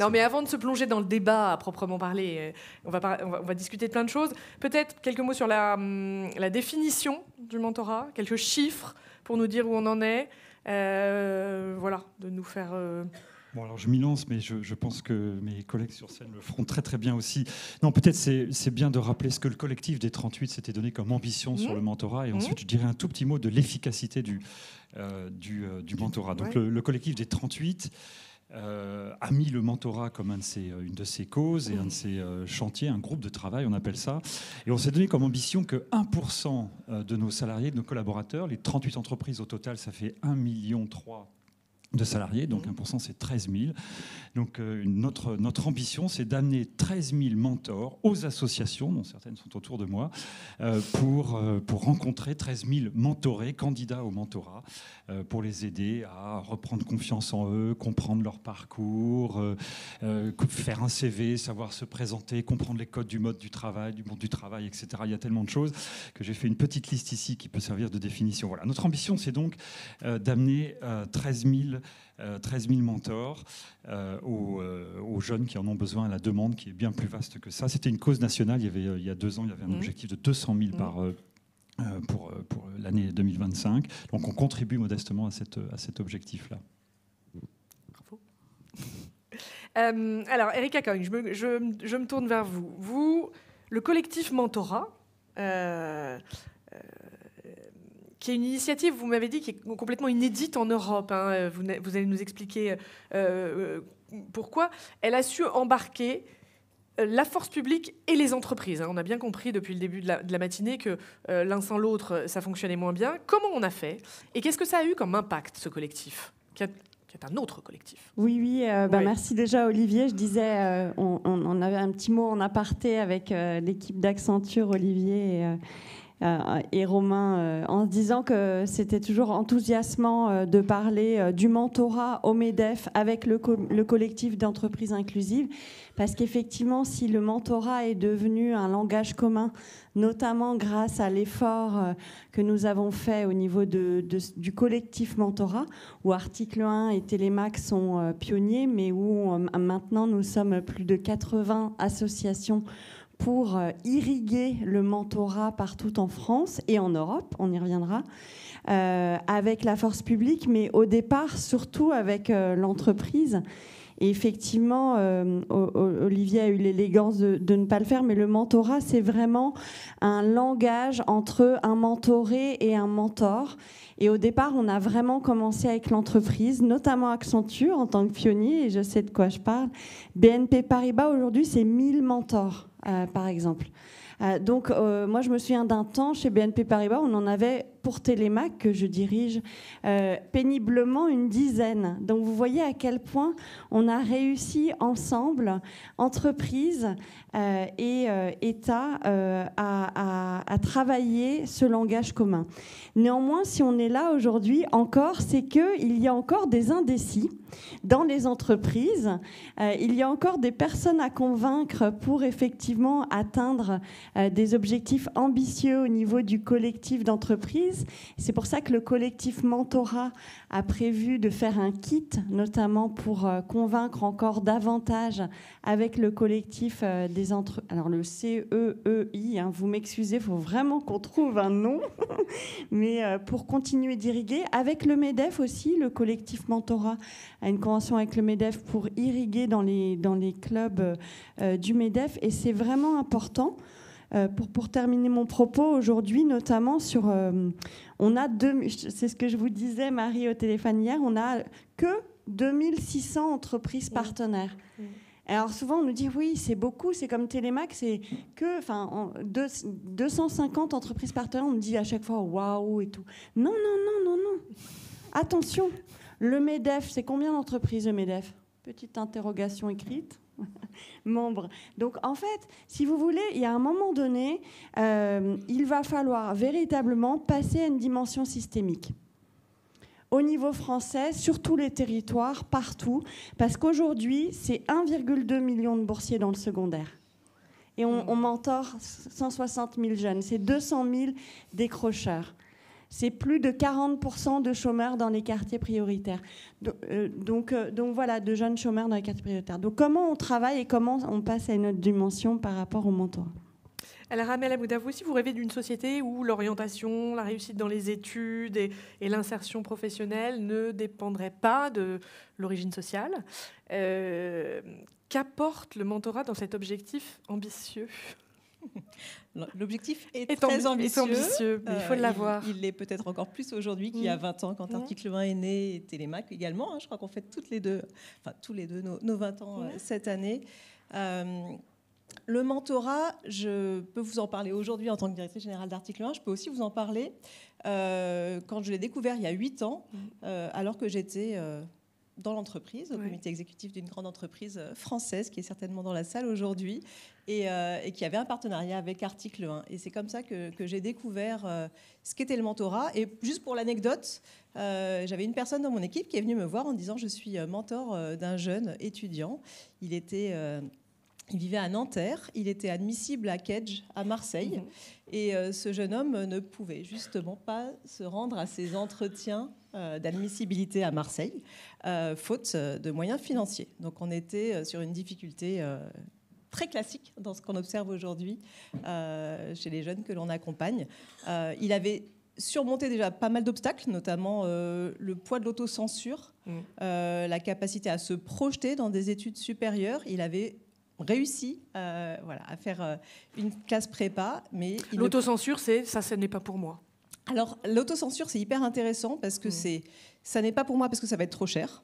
Non, mais avant de se plonger dans le débat à proprement parler, on va discuter de plein de choses. Peut-être quelques mots sur la définition du mentorat, quelques chiffres pour nous dire où on en est. Voilà, de nous faire... Bon, alors je m'y lance, mais je pense que mes collègues sur scène le feront très très bien aussi. Non, peut-être c'est bien de rappeler ce que le collectif des 38 s'était donné comme ambition sur le mentorat, et ensuite je dirais un tout petit mot de l'efficacité du mentorat. Donc le collectif des 38 a mis le mentorat comme une de ses causes et un de ses chantiers, un groupe de travail, on appelle ça. Et on s'est donné comme ambition que 1% de nos salariés, de nos collaborateurs, les 38 entreprises au total, ça fait 1,3 million de salariés, donc 1% c'est 13 000. Donc notre ambition, c'est d'amener 13 000 mentors aux associations, dont certaines sont autour de moi, pour rencontrer 13 000 mentorés, candidats au mentorat, pour les aider à reprendre confiance en eux, comprendre leur parcours, faire un CV, savoir se présenter, comprendre les codes du mode du travail, du monde du travail, etc. Il y a tellement de choses que j'ai fait une petite liste ici qui peut servir de définition. Voilà. Notre ambition, c'est donc d'amener 13 000 mentors aux jeunes qui en ont besoin, à la demande qui est bien plus vaste que ça. C'était une cause nationale. Il y a 2 ans, il y avait un objectif de 200 000 pour l'année 2025. Donc on contribue modestement à cet objectif-là. Bravo. Alors, Erika Cogne, je me tourne vers vous. Vous, le collectif Mentorat, qui est une initiative, vous m'avez dit, qui est complètement inédite en Europe. Hein. Vous allez nous expliquer pourquoi. Elle a su embarquer la force publique et les entreprises. Hein. On a bien compris depuis le début de la matinée que l'un sans l'autre, ça fonctionnait moins bien. Comment on a fait? Et qu'est-ce que ça a eu comme impact, ce collectif, qui est un autre collectif? Oui. Merci déjà, Olivier. Je disais, on avait un petit mot en aparté avec l'équipe d'Accenture, Olivier et Romain, en se disant que c'était toujours enthousiasmant de parler du mentorat au MEDEF avec le collectif d'entreprises inclusives, parce qu'effectivement, si le mentorat est devenu un langage commun, notamment grâce à l'effort que nous avons fait au niveau du collectif mentorat, où Article 1 et Télémac sont pionniers, mais où maintenant nous sommes plus de 80 associations pour irriguer le mentorat partout en France et en Europe, on y reviendra, avec la force publique, mais au départ, surtout avec l'entreprise. Et effectivement, Olivier a eu l'élégance de ne pas le faire, mais le mentorat, c'est vraiment un langage entre un mentoré et un mentor. Et au départ, on a vraiment commencé avec l'entreprise, notamment Accenture en tant que pionnier, et je sais de quoi je parle. BNP Paribas, aujourd'hui, c'est 1000 mentors, par exemple. Donc, moi, je me souviens d'un temps chez BNP Paribas, on en avait pour Télémac, que je dirige, péniblement une dizaine. Donc, vous voyez à quel point on a réussi ensemble, entreprises et État, à travailler ce langage commun. Néanmoins, si on est là aujourd'hui encore, c'est qu'il y a encore des indécis dans les entreprises. Il y a encore des personnes à convaincre pour effectivement atteindre des objectifs ambitieux au niveau du collectif d'entreprise. C'est pour ça que le collectif Mentorat a prévu de faire un kit, notamment pour convaincre encore davantage avec le collectif des entreprises. Alors le CEEI, hein, vous m'excusez, il faut vraiment qu'on trouve un nom, mais pour continuer d'irriguer. Avec le MEDEF aussi, le collectif Mentorat a une convention avec le MEDEF pour irriguer dans les clubs du MEDEF, et c'est vraiment important. Pour terminer mon propos aujourd'hui, notamment sur... on a c'est ce que je vous disais, Marie, au téléphone hier, on n'a que 2600 entreprises partenaires. Alors souvent, on nous dit, oui, c'est beaucoup, c'est comme Télémac, c'est que 250 entreprises partenaires, on nous dit à chaque fois, waouh et tout. Non. Attention, le MEDEF, c'est combien d'entreprises, le MEDEF? Petite interrogation écrite. Membres. Donc en fait, si vous voulez, il y a un moment donné, il va falloir véritablement passer à une dimension systémique. Au niveau français, sur tous les territoires, partout, parce qu'aujourd'hui, c'est 1,2 million de boursiers dans le secondaire. Et on mentore 160 000 jeunes. C'est 200 000 décrocheurs. c'est plus de 40% de chômeurs dans les quartiers prioritaires. Donc voilà, de jeunes chômeurs dans les quartiers prioritaires. Donc comment on travaille et comment on passe à une autre dimension par rapport au mentorat? Alors, Amel Hamouda, vous aussi, vous rêvez d'une société où l'orientation, la réussite dans les études et l'insertion professionnelle ne dépendraient pas de l'origine sociale. Qu'apporte le mentorat dans cet objectif ambitieux? L'objectif est très ambitieux, mais il faut l'avoir. Il l'est peut-être encore plus aujourd'hui qu'il y a 20 ans, quand Article 20 est né, et Télémac également. Je crois qu'on fête tous les deux nos 20 ans cette année. Le mentorat, je peux vous en parler aujourd'hui en tant que directrice générale d'Article 1. Je peux aussi vous en parler quand je l'ai découvert il y a 8 ans, alors que j'étais dans l'entreprise, au comité exécutif d'une grande entreprise française qui est certainement dans la salle aujourd'hui et qui avait un partenariat avec Article 1. Et c'est comme ça que j'ai découvert ce qu'était le mentorat. Et juste pour l'anecdote, j'avais une personne dans mon équipe qui est venue me voir en disant « Je suis mentor d'un jeune étudiant. Il vivait à Nanterre, il était admissible à Kedge, à Marseille, et ce jeune homme ne pouvait justement pas se rendre à ses entretiens d'admissibilité à Marseille, faute de moyens financiers. Donc on était sur une difficulté très classique dans ce qu'on observe aujourd'hui chez les jeunes que l'on accompagne. Il avait surmonté déjà pas mal d'obstacles, notamment le poids de l'autocensure, la capacité à se projeter dans des études supérieures. Il avait réussi à faire une classe prépa. Mais l'autocensure, ce n'est pas pour moi. Alors, l'autocensure, c'est hyper intéressant parce que ça n'est pas pour moi parce que ça va être trop cher.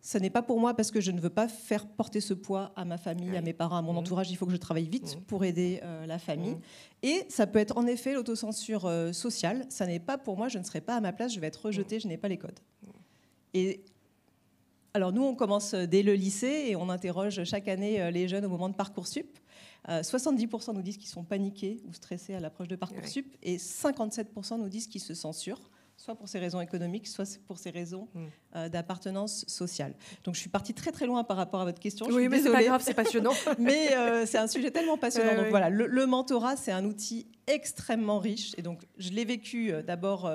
Ça n'est pas pour moi parce que je ne veux pas faire porter ce poids à ma famille, à mes parents, à mon entourage. Il faut que je travaille vite pour aider la famille. Et ça peut être en effet l'autocensure sociale. Ça n'est pas pour moi, je ne serai pas à ma place, je vais être rejetée, je n'ai pas les codes. Et alors nous, on commence dès le lycée et on interroge chaque année les jeunes au moment de Parcoursup. 70% nous disent qu'ils sont paniqués ou stressés à l'approche de Parcoursup et 57% nous disent qu'ils se censurent, soit pour ces raisons économiques, soit pour ces raisons d'appartenance sociale. Donc je suis partie très très loin par rapport à votre question. Oui, mais c'est pas grave, c'est passionnant. Mais c'est un sujet tellement passionnant. Donc voilà, le mentorat, c'est un outil extrêmement riche. Et donc je l'ai vécu d'abord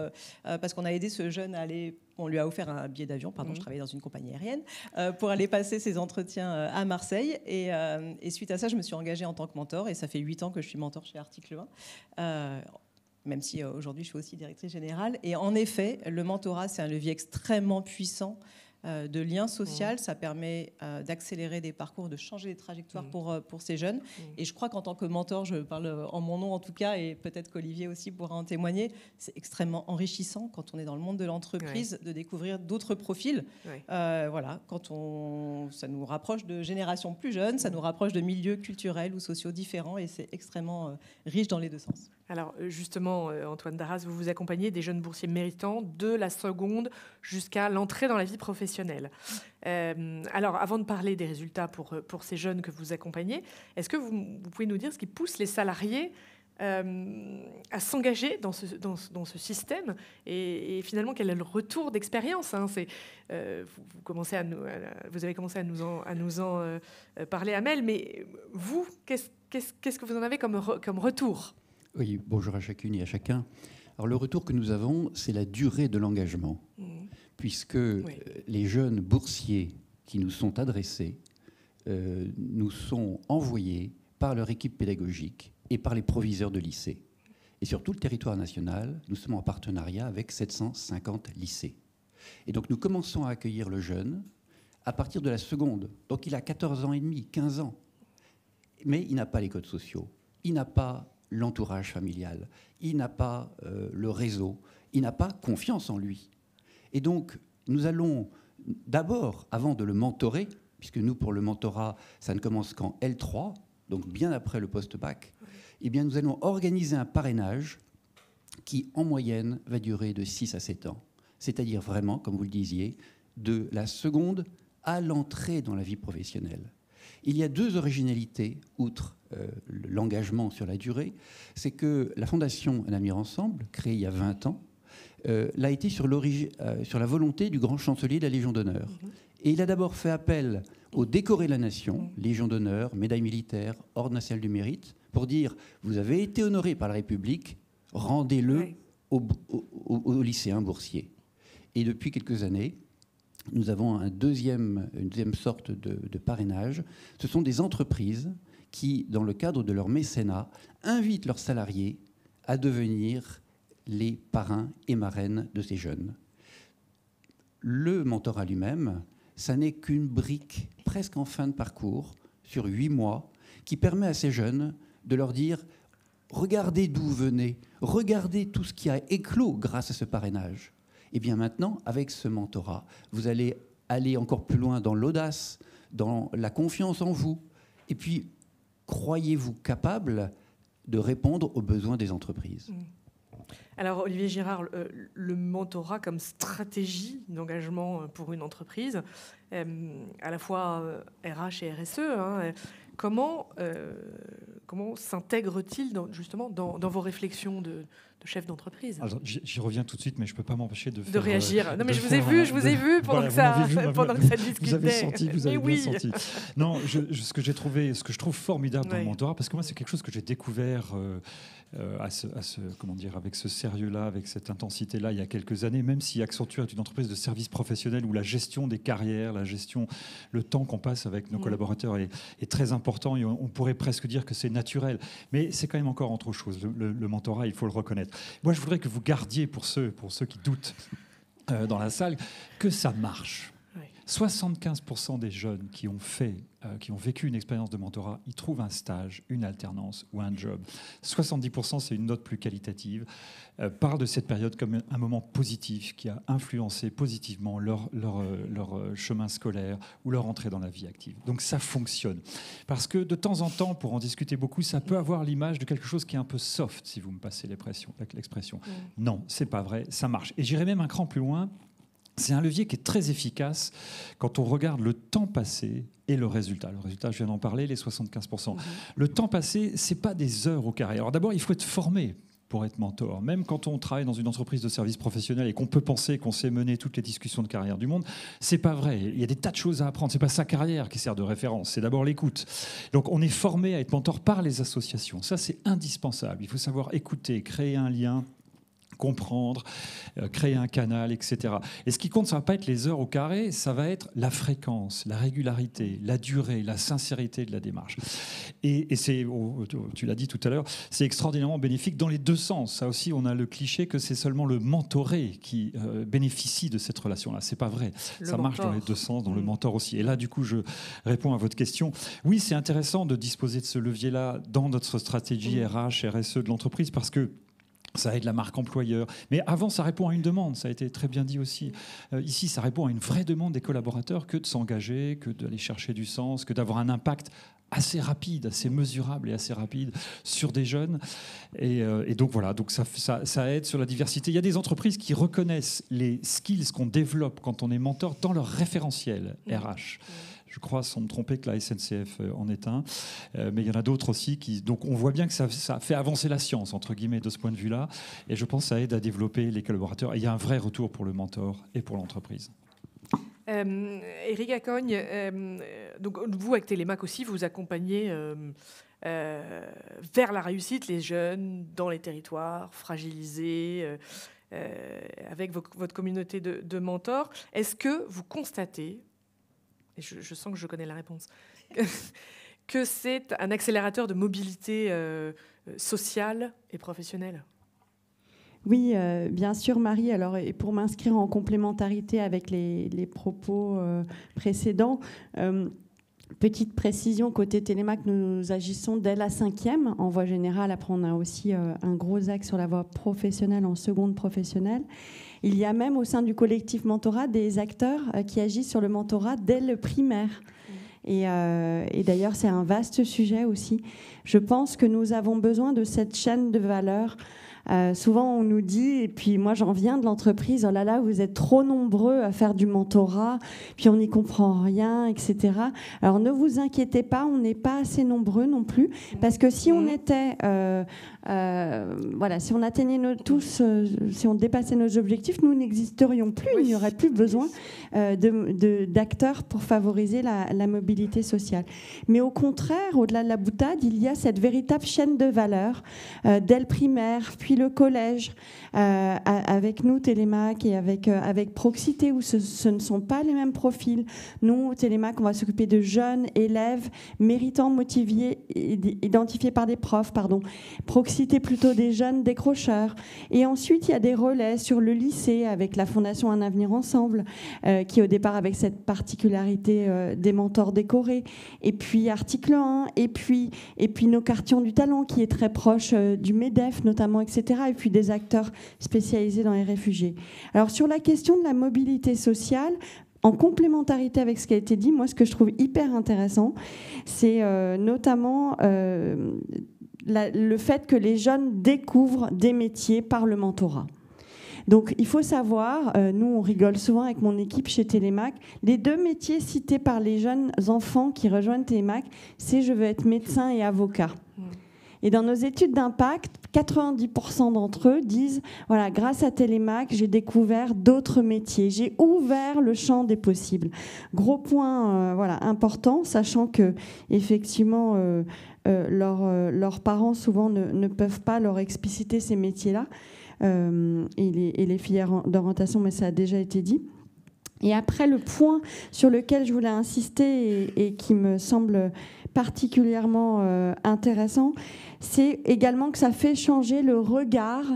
parce qu'on a aidé ce jeune à aller... On lui a offert un billet d'avion, je travaillais dans une compagnie aérienne, pour aller passer ses entretiens à Marseille. Et suite à ça, je me suis engagée en tant que mentor. Et ça fait 8 ans que je suis mentor chez Article 1. Même si aujourd'hui je suis aussi directrice générale. Et en effet, le mentorat, c'est un levier extrêmement puissant de lien social. Ça permet d'accélérer des parcours, de changer les trajectoires pour ces jeunes. Et je crois qu'en tant que mentor, je parle en mon nom en tout cas, et peut-être qu'Olivier aussi pourra en témoigner, c'est extrêmement enrichissant quand on est dans le monde de l'entreprise de découvrir d'autres profils. Ça nous rapproche de générations plus jeunes, ça nous rapproche de milieux culturels ou sociaux différents, et c'est extrêmement riche dans les deux sens. Alors justement, Antoine Darras, vous accompagnez des jeunes boursiers méritants de la seconde jusqu'à l'entrée dans la vie professionnelle. Alors avant de parler des résultats pour ces jeunes que vous accompagnez, est-ce que vous pouvez nous dire ce qui pousse les salariés à s'engager dans ce système et finalement quel est le retour d'expérience, hein, vous avez commencé à nous en parler, Amel, mais vous, qu'est-ce que vous en avez comme retour? Oui, bonjour à chacune et à chacun. Alors le retour que nous avons, c'est la durée de l'engagement, puisque les jeunes boursiers qui nous sont adressés nous sont envoyés par leur équipe pédagogique et par les proviseurs de lycées. Et sur tout le territoire national, nous sommes en partenariat avec 750 lycées. Et donc nous commençons à accueillir le jeune à partir de la seconde. Donc il a 14 ans et demi, 15 ans. Mais il n'a pas les codes sociaux, il n'a pas l'entourage familial, il n'a pas le réseau, il n'a pas confiance en lui. Et donc, nous allons d'abord, avant de le mentorer, puisque nous, pour le mentorat, ça ne commence qu'en L3, donc bien après le post-bac, eh bien, nous allons organiser un parrainage qui, en moyenne, va durer de 6 à 7 ans. C'est-à-dire vraiment, comme vous le disiez, de la seconde à l'entrée dans la vie professionnelle. Il y a 2 originalités, outre l'engagement sur la durée, c'est que la Fondation Un Avenir Ensemble, créée il y a 20 ans, l'a été sur la volonté du grand chancelier de la Légion d'honneur. Et il a d'abord fait appel aux décorés de la Nation, Légion d'honneur, médaille militaire, Ordre national du mérite, pour dire « Vous avez été honoré par la République, rendez-le aux lycéens boursiers. Et depuis quelques années, nous avons une deuxième sorte de parrainage. Ce sont des entreprises qui, dans le cadre de leur mécénat, invitent leurs salariés à devenir les parrains et marraines de ces jeunes. Le mentorat lui-même, ça n'est qu'une brique presque en fin de parcours, sur 8 mois, qui permet à ces jeunes de leur dire « Regardez d'où vous venez, regardez tout ce qui a éclos grâce à ce parrainage. » Et bien maintenant, avec ce mentorat, vous allez aller encore plus loin dans l'audace, dans la confiance en vous. Et puis, croyez-vous capable de répondre aux besoins des entreprises ? Alors, Olivier Girard, le mentorat comme stratégie d'engagement pour une entreprise, à la fois RH et RSE, hein, comment s'intègre-t-il justement dans vos réflexions de chef d'entreprise? Alors, j'y reviens tout de suite, mais je ne peux pas m'empêcher de réagir. Non, mais je vous ai vu pendant que ça discutait. Vous avez senti, vous avez bien oui. senti. Non, ce que je trouve formidable dans le mentorat, parce que moi, c'est quelque chose que j'ai découvert avec ce sérieux-là, avec cette intensité-là, il y a quelques années, même si Accenture est une entreprise de services professionnels où la gestion des carrières, le temps qu'on passe avec nos collaborateurs est très important, et on pourrait presque dire que c'est naturel. Mais c'est quand même encore autre chose. Le mentorat, il faut le reconnaître. Moi, je voudrais que vous gardiez, pour ceux qui doutent dans la salle, que ça marche. Oui. 75% des jeunes qui ont vécu une expérience de mentorat, ils trouvent un stage, une alternance ou un job. 70%, c'est une note plus qualitative, parlent de cette période comme un moment positif qui a influencé positivement leur chemin scolaire ou leur entrée dans la vie active. Donc ça fonctionne. Parce que de temps en temps, pour en discuter beaucoup, ça peut avoir l'image de quelque chose qui est un peu soft, si vous me passez l'expression. Non, c'est pas vrai, ça marche. Et j'irai même un cran plus loin. C'est un levier qui est très efficace quand on regarde le temps passé et le résultat. Le résultat, je viens d'en parler, les 75%. Le temps passé, ce n'est pas des heures au carré. Alors d'abord, il faut être formé pour être mentor. Même quand on travaille dans une entreprise de services professionnels et qu'on peut penser qu'on sait mener toutes les discussions de carrière du monde, c'est pas vrai. Il y a des tas de choses à apprendre. C'est pas sa carrière qui sert de référence, c'est d'abord l'écoute. Donc on est formé à être mentor par les associations. Ça, c'est indispensable. Il faut savoir écouter, créer un lien, comprendre, créer un canal, etc. Et ce qui compte, ça ne va pas être les heures au carré, ça va être la fréquence, la régularité, la durée, la sincérité de la démarche. Et c'est, tu l'as dit tout à l'heure, c'est extraordinairement bénéfique dans les deux sens. Ça aussi, on a le cliché que c'est seulement le mentoré qui bénéficie de cette relation-là. Ce n'est pas vrai. Ça marche dans les deux sens, dans le mentor aussi. Et là, du coup, je réponds à votre question. Oui, c'est intéressant de disposer de ce levier-là dans notre stratégie RH, RSE de l'entreprise, parce que ça aide la marque employeur. Mais avant, ça répond à une demande. Ça a été très bien dit aussi. Ici, ça répond à une vraie demande des collaborateurs que de s'engager, que d'aller chercher du sens, que d'avoir un impact assez rapide, assez mesurable et assez rapide sur des jeunes. Et donc voilà, donc ça aide sur la diversité. Il y a des entreprises qui reconnaissent les skills qu'on développe quand on est mentor dans leur référentiel RH. Je crois, sans me tromper, que la SNCF en est un. Mais il y en a d'autres aussi. Donc on voit bien que ça fait avancer la science, entre guillemets, de ce point de vue-là. Et je pense que ça aide à développer les collaborateurs. Et il y a un vrai retour pour le mentor et pour l'entreprise. Éric Acogne, donc vous, avec Télémac aussi, vous accompagnez vers la réussite les jeunes dans les territoires fragilisés, avec votre communauté de mentors. Est-ce que vous constatez, et je sens que je connais la réponse, que c'est un accélérateur de mobilité sociale et professionnelle? Oui, bien sûr, Marie. Alors, et pour m'inscrire en complémentarité avec les propos précédents, petite précision, côté Télémac, nous agissons dès la 5e en voie générale. Après, on a aussi un gros axe sur la voie professionnelle, en seconde professionnelle. Il y a même au sein du collectif mentorat des acteurs qui agissent sur le mentorat dès le primaire. Et d'ailleurs, c'est un vaste sujet aussi. Je pense que nous avons besoin de cette chaîne de valeur. Souvent, on nous dit, et puis moi j'en viens de l'entreprise, oh là là, vous êtes trop nombreux à faire du mentorat, puis on n'y comprend rien, etc. Alors ne vous inquiétez pas, on n'est pas assez nombreux non plus, parce que si on était voilà, si on atteignait si on dépassait nos objectifs, nous n'existerions plus. Il n'y aurait plus besoin d'acteurs pour favoriser la mobilité sociale. Mais au contraire, au-delà de la boutade, il y a cette véritable chaîne de valeur dès le primaire, puis le collège, avec nous, Télémac, et avec Proxité, où ce ne sont pas les mêmes profils. Nous, au Télémac, on va s'occuper de jeunes élèves méritants, motivés, identifiés par des profs. Proxité, plutôt des jeunes décrocheurs. Et ensuite, il y a des relais sur le lycée, avec la Fondation Un Avenir Ensemble, qui au départ avec cette particularité des mentors décorés. Et puis Article 1, et puis nos quartiers du talent, qui est très proche du MEDEF notamment, etc. Et puis des acteurs spécialisés dans les réfugiés. Alors sur la question de la mobilité sociale, en complémentarité avec ce qui a été dit, moi ce que je trouve hyper intéressant, c'est notamment le fait que les jeunes découvrent des métiers par le mentorat. Donc il faut savoir, nous on rigole souvent avec mon équipe chez Télémac, les 2 métiers cités par les jeunes enfants qui rejoignent Télémac, c'est je veux être médecin et avocat. Et dans nos études d'impact, 90% d'entre eux disent voilà, grâce à Télémac, j'ai découvert d'autres métiers, j'ai ouvert le champ des possibles. Gros point important, sachant que effectivement leurs parents souvent ne peuvent pas leur expliciter ces métiers-là et les filières d'orientation, mais ça a déjà été dit. Et après, le point sur lequel je voulais insister et qui me semble particulièrement intéressant, c'est également que ça fait changer le regard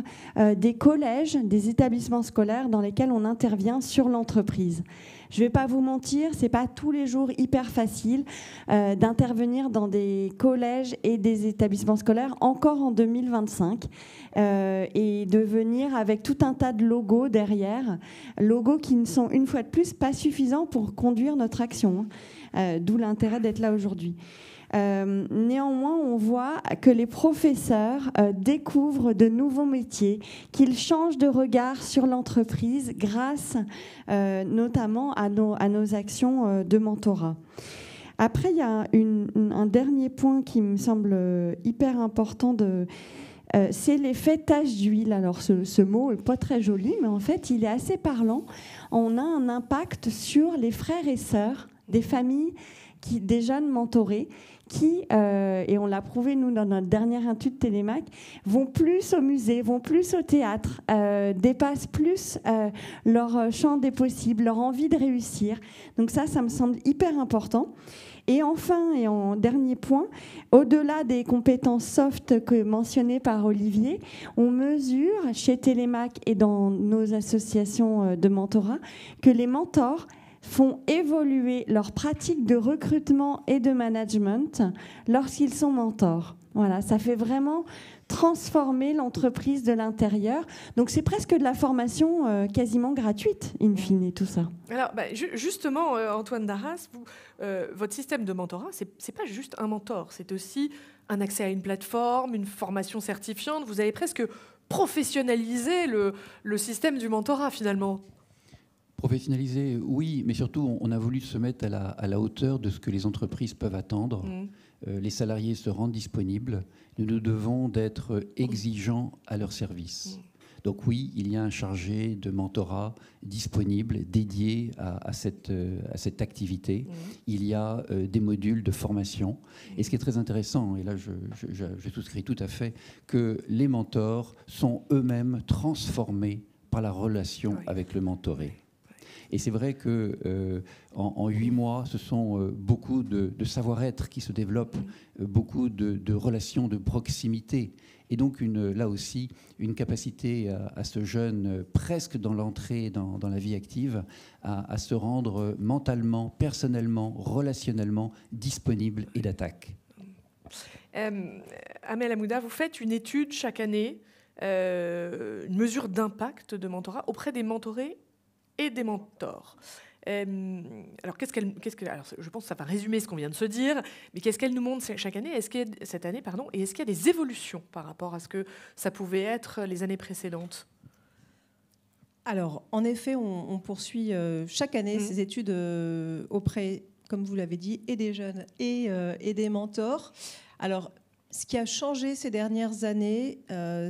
des collèges, des établissements scolaires dans lesquels on intervient sur l'entreprise. Je ne vais pas vous mentir, ce n'est pas tous les jours hyper facile d'intervenir dans des collèges et des établissements scolaires, encore en 2025, et de venir avec tout un tas de logos derrière, logos qui ne sont une fois de plus pas suffisants pour conduire notre action, d'où l'intérêt d'être là aujourd'hui. Néanmoins, on voit que les professeurs découvrent de nouveaux métiers, qu'ils changent de regard sur l'entreprise grâce notamment à nos actions de mentorat. Après, il y a un dernier point qui me semble hyper important, c'est l'effet tache d'huile. Alors ce mot n'est pas très joli, mais en fait, il est assez parlant. On a un impact sur les frères et sœurs des familles, des jeunes mentorés, qui, et on l'a prouvé nous dans notre dernière étude Télémac, vont plus au musée, vont plus au théâtre, dépassent plus leur champ des possibles, leur envie de réussir. Donc ça me semble hyper important. Et enfin, et en dernier point, au-delà des compétences soft mentionnées par Olivier, on mesure chez Télémac et dans nos associations de mentorat que les mentors font évoluer leurs pratiques de recrutement et de management lorsqu'ils sont mentors. Voilà, ça fait vraiment transformer l'entreprise de l'intérieur. Donc c'est presque de la formation quasiment gratuite, in fine, tout ça. Alors justement, Antoine Darras, votre système de mentorat, c'est pas juste un mentor, c'est aussi un accès à une plateforme, une formation certifiante. Vous avez presque professionnalisé le système du mentorat finalement. Professionnaliser, oui, mais surtout, on a voulu se mettre à la hauteur de ce que les entreprises peuvent attendre. Les salariés se rendent disponibles. Nous devons d'être exigeants à leur service. Donc oui, il y a un chargé de mentorat disponible, dédié à cette activité. Il y a des modules de formation. Et ce qui est très intéressant, et là je souscris tout à fait, que les mentors sont eux-mêmes transformés par la relation avec le mentoré. Et c'est vrai qu'en 8 mois, ce sont beaucoup de savoir-être qui se développent, beaucoup de relations de proximité. Et donc, là aussi, une capacité à ce jeune, presque dans l'entrée dans la vie active, à se rendre mentalement, personnellement, relationnellement disponible et d'attaque. Amel Hamouda, vous faites une étude chaque année, une mesure d'impact de mentorat auprès des mentorés et des mentors. Alors, alors, je pense que ça va résumer ce qu'on vient de se dire, mais qu'est-ce qu'elle nous montre chaque année, cette année, et est-ce qu'il y a des évolutions par rapport à ce que ça pouvait être les années précédentes ? Alors, en effet, on poursuit chaque année ces études auprès, comme vous l'avez dit, et des jeunes et des mentors. Alors, Ce qui a changé ces dernières années,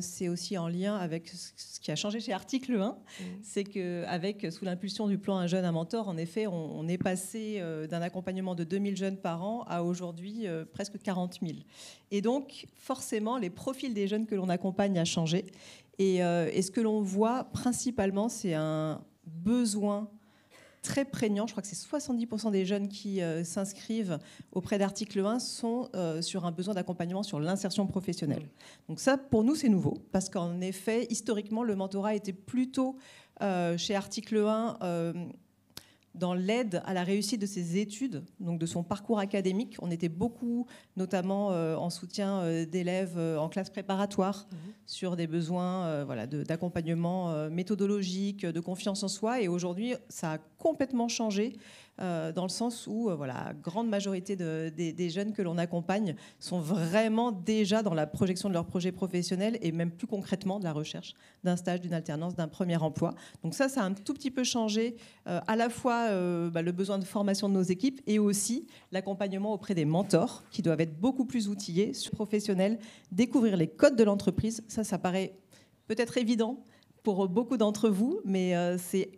c'est aussi en lien avec ce qui a changé chez Article 1. C'est qu'avec, sous l'impulsion du plan Un jeune, un mentor, en effet, on est passé d'un accompagnement de 2000 jeunes par an à aujourd'hui presque 40 000. Et donc, forcément, les profils des jeunes que l'on accompagne a changé. Et ce que l'on voit principalement, c'est un besoin très prégnant. Je crois que c'est 70% des jeunes qui s'inscrivent auprès d'Article 1 sont sur un besoin d'accompagnement sur l'insertion professionnelle. Donc ça, pour nous, c'est nouveau, parce qu'en effet, historiquement, le mentorat était plutôt chez Article 1 dans l'aide à la réussite de ses études, donc de son parcours académique. On était beaucoup, notamment en soutien d'élèves en classe préparatoire, sur des besoins d'accompagnement méthodologique, de confiance en soi. Et aujourd'hui, ça a complètement changé dans le sens où la grande majorité des jeunes que l'on accompagne sont vraiment déjà dans la projection de leur projet professionnel et même plus concrètement de la recherche d'un stage, d'une alternance, d'un premier emploi. Donc ça a un tout petit peu changé à la fois le besoin de formation de nos équipes et aussi l'accompagnement auprès des mentors qui doivent être beaucoup plus outillés, professionnels, découvrir les codes de l'entreprise. Ça paraît peut-être évident pour beaucoup d'entre vous, mais c'est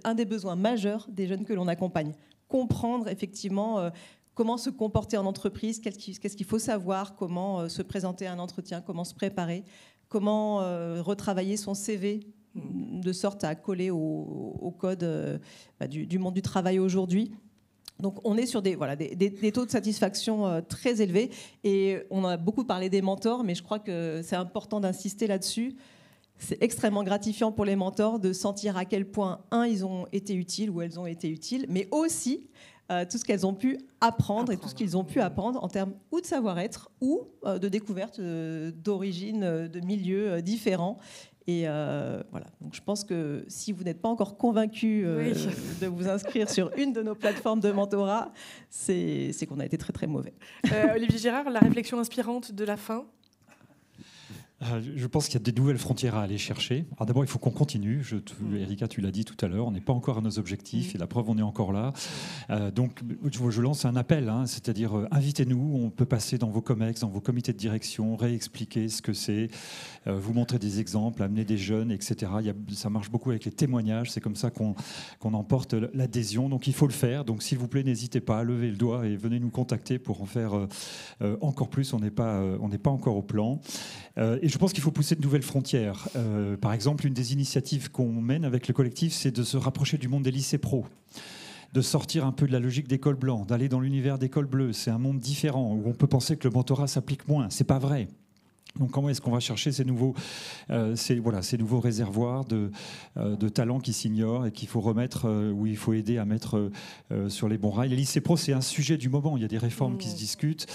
un des besoins majeurs des jeunes que l'on accompagne. Comprendre effectivement comment se comporter en entreprise, qu'est-ce qu'il faut savoir, comment se présenter à un entretien, comment se préparer, comment retravailler son CV de sorte à coller au code du monde du travail aujourd'hui. Donc on est sur des taux de satisfaction très élevés et on a beaucoup parlé des mentors, mais je crois que c'est important d'insister là-dessus. C'est extrêmement gratifiant pour les mentors de sentir à quel point, ils ont été utiles ou elles ont été utiles, mais aussi tout ce qu'elles ont pu apprendre et tout ce qu'ils ont pu apprendre en termes ou de savoir-être ou de découverte d'origines, de milieux différents. Et voilà. Donc je pense que si vous n'êtes pas encore convaincu de vous inscrire sur une de nos plateformes de mentorat, c'est qu'on a été très très mauvais. Olivier Girard, la réflexion inspirante de la fin. Je pense qu'il y a des nouvelles frontières à aller chercher. Alors d'abord, il faut qu'on continue. Erika, tu l'as dit tout à l'heure, on n'est pas encore à nos objectifs et la preuve, on est encore là. Donc, je lance un appel, c'est-à-dire invitez-nous. On peut passer dans vos COMEX, dans vos comités de direction, réexpliquer ce que c'est, vous montrer des exemples, amener des jeunes, etc. Ça marche beaucoup avec les témoignages. C'est comme ça qu'on emporte l'adhésion. Donc, il faut le faire. Donc, s'il vous plaît, n'hésitez pas à lever le doigt et venez nous contacter pour en faire encore plus. On n'est pas encore au plan. Et je pense qu'il faut pousser de nouvelles frontières. Par exemple, une des initiatives qu'on mène avec le collectif, c'est de se rapprocher du monde des lycées pro, de sortir un peu de la logique d'école blanc, d'aller dans l'univers d'école bleue. C'est un monde différent où on peut penser que le mentorat s'applique moins. C'est pas vrai. Donc comment est-ce qu'on va chercher ces nouveaux réservoirs de talents qui s'ignorent et qu'il faut remettre, où il faut aider à mettre sur les bons rails. Les lycées pro, c'est un sujet du moment. Il y a des réformes qui se discutent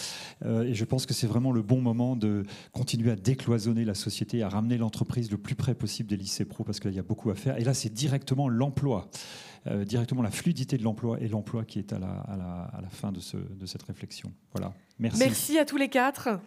et je pense que c'est vraiment le bon moment de continuer à décloisonner la société, à ramener l'entreprise le plus près possible des lycées pro parce qu'il y a beaucoup à faire. Et là, c'est directement l'emploi. Directement la fluidité de l'emploi et l'emploi qui est à la fin de cette réflexion. Voilà. Merci. Merci à tous les quatre.